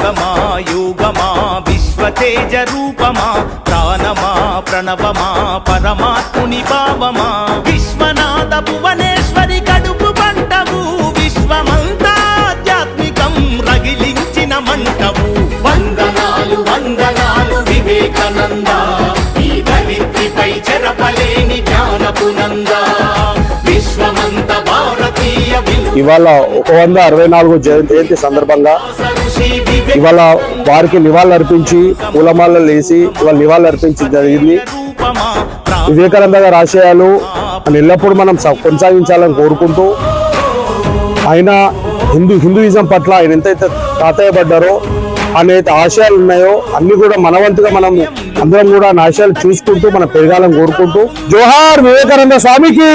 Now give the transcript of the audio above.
యోగమా యోగమా విశ్వతేజ రూపమా ప్రాణమా ప్రణవమా పరమాత్ముని భావమా విశ్వనాథ భువనేశ్వరి కడుపు పంటవు విశ్వమంతా ఆధ్యాత్మికం రగిలించిన మంటవు వందనాలు వందనాలు వివేకానంద ఈ ధరిత్రిపై చెరపలేని జ్ఞానపునంద విశ్వమంత భారతీయ ఇవాళ 164వ జయంతి సందర్భంగా ఇవాళ వారికి నివాళులర్పించి పూలమాలలు వేసి ఇవాళ నివాళులర్పించి జరిగింది. వివేకానంద గారి ఆశయాలు ఎల్లప్పుడూ మనం కొనసాగించాలని కోరుకుంటూ ఆయన హిందూయిజం పట్ల ఆయన ఎంతైతే తాతయ్యపడ్డారో అనేక ఆశయాలు ఉన్నాయో అన్ని కూడా మనవంతుగా మనం అందరం కూడా ఆశయాలు చూసుకుంటూ మనం పెరగాలని కోరుకుంటూ జోహార్ వివేకానంద స్వామికి.